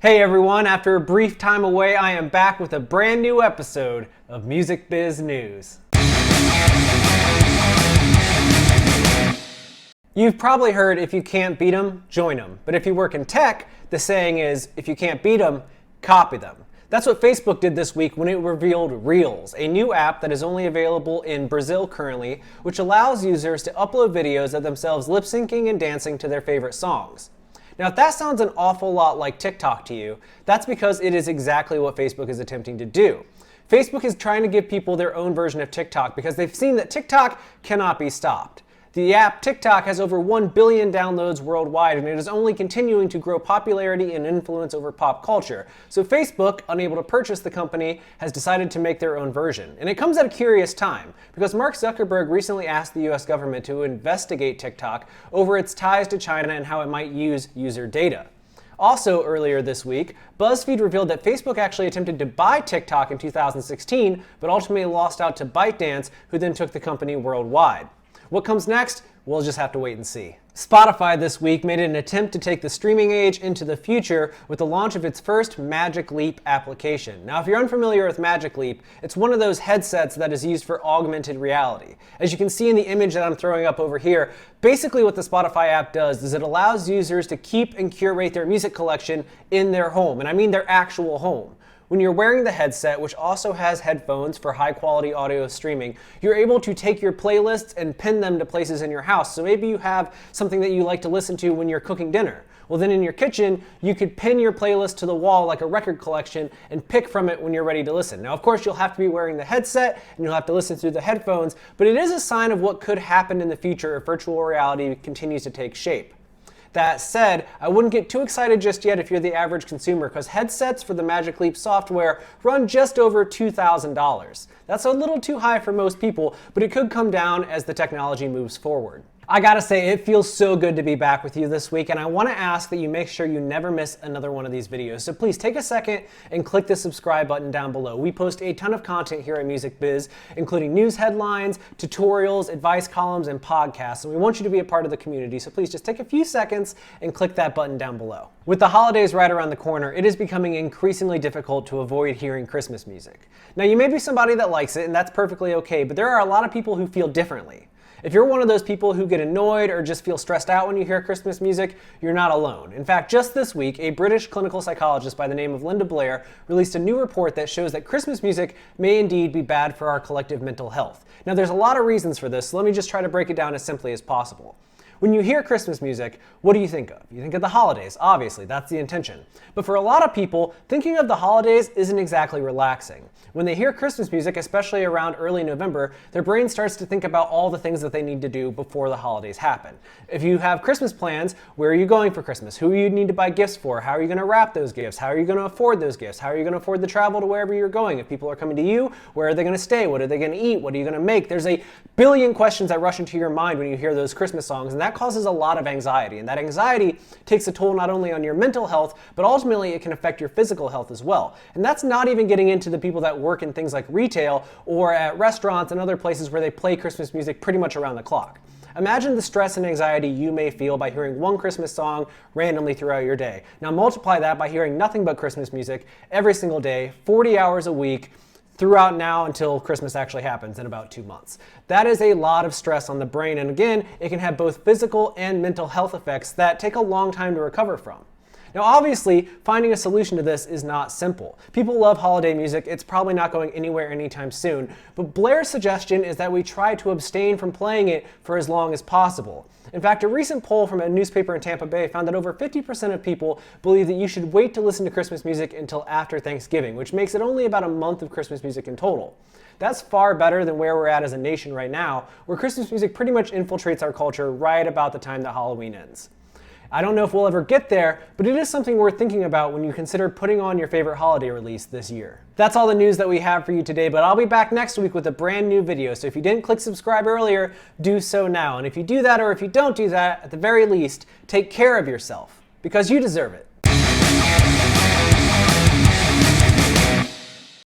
Hey everyone, after a brief time away, I am back with a brand new episode of Music Biz News. You've probably heard if you can't beat 'em, join 'em. But if you work in tech, the saying is if you can't beat 'em, copy them. That's what Facebook did this week when it revealed Reels, a new app that is only available in Brazil currently, which allows users to upload videos of themselves lip syncing and dancing to their favorite songs. Now, if that sounds an awful lot like TikTok to you, that's because it is exactly what Facebook is attempting to do. Facebook is trying to give people their own version of TikTok because they've seen that TikTok cannot be stopped. The app TikTok has over 1 billion downloads worldwide, and it is only continuing to grow popularity and influence over pop culture. So Facebook, unable to purchase the company, has decided to make their own version. And it comes at a curious time, because Mark Zuckerberg recently asked the US government to investigate TikTok over its ties to China and how it might use user data. Also earlier this week, BuzzFeed revealed that Facebook actually attempted to buy TikTok in 2016, but ultimately lost out to ByteDance, who then took the company worldwide. What comes next? We'll just have to wait and see. Spotify this week made an attempt to take the streaming age into the future with the launch of its first Magic Leap application. Now, if you're unfamiliar with Magic Leap, it's one of those headsets that is used for augmented reality. As you can see in the image that I'm throwing up over here, basically what the Spotify app does is it allows users to keep and curate their music collection in their home, and I mean their actual home. When you're wearing the headset, which also has headphones for high-quality audio streaming, you're able to take your playlists and pin them to places in your house. So maybe you have something that you like to listen to when you're cooking dinner. Well, then in your kitchen, you could pin your playlist to the wall like a record collection and pick from it when you're ready to listen. Now, of course, you'll have to be wearing the headset and you'll have to listen through the headphones, but it is a sign of what could happen in the future if virtual reality continues to take shape. That said, I wouldn't get too excited just yet if you're the average consumer, because headsets for the Magic Leap software run just over $2,000. That's a little too high for most people, but it could come down as the technology moves forward. I gotta say, it feels so good to be back with you this week, and I want to ask that you make sure you never miss another one of these videos. So please take a second and click the subscribe button down below. We post a ton of content here at Music Biz, including news headlines, tutorials, advice columns, and podcasts, and we want you to be a part of the community, so please just take a few seconds and click that button down below. With the holidays right around the corner, it is becoming increasingly difficult to avoid hearing Christmas music. Now, you may be somebody that likes it, and that's perfectly okay, but there are a lot of people who feel differently. If you're one of those people who get annoyed or just feel stressed out when you hear Christmas music, you're not alone. In fact, just this week, a British clinical psychologist by the name of Linda Blair released a new report that shows that Christmas music may indeed be bad for our collective mental health. Now, there's a lot of reasons for this, so let me just try to break it down as simply as possible. When you hear Christmas music, what do you think of? You think of the holidays, obviously, that's the intention. But for a lot of people, thinking of the holidays isn't exactly relaxing. When they hear Christmas music, especially around early November, their brain starts to think about all the things that they need to do before the holidays happen. If you have Christmas plans, where are you going for Christmas? Who you need to buy gifts for? How are you going to wrap those gifts? How are you going to afford those gifts? How are you going to afford the travel to wherever you're going? If people are coming to you, where are they going to stay? What are they going to eat? What are you going to make? There's a billion questions that rush into your mind when you hear those Christmas songs, and that causes a lot of anxiety. And that anxiety takes a toll not only on your mental health, but ultimately it can affect your physical health as well. And that's not even getting into the people that work in things like retail or at restaurants and other places where they play Christmas music pretty much around the clock. Imagine the stress and anxiety you may feel by hearing one Christmas song randomly throughout your day. Now multiply that by hearing nothing but Christmas music every single day, 40 hours a week, throughout now until Christmas actually happens in about 2 months. That is a lot of stress on the brain, and again, it can have both physical and mental health effects that take a long time to recover from. Now obviously, finding a solution to this is not simple. People love holiday music, it's probably not going anywhere anytime soon, but Blair's suggestion is that we try to abstain from playing it for as long as possible. In fact, a recent poll from a newspaper in Tampa Bay found that over 50% of people believe that you should wait to listen to Christmas music until after Thanksgiving, which makes it only about a month of Christmas music in total. That's far better than where we're at as a nation right now, where Christmas music pretty much infiltrates our culture right about the time that Halloween ends. I don't know if we'll ever get there, but it is something worth thinking about when you consider putting on your favorite holiday release this year. That's all the news that we have for you today, but I'll be back next week with a brand new video. So if you didn't click subscribe earlier, do so now. And if you do that, or if you don't do that, at the very least, take care of yourself, because you deserve it.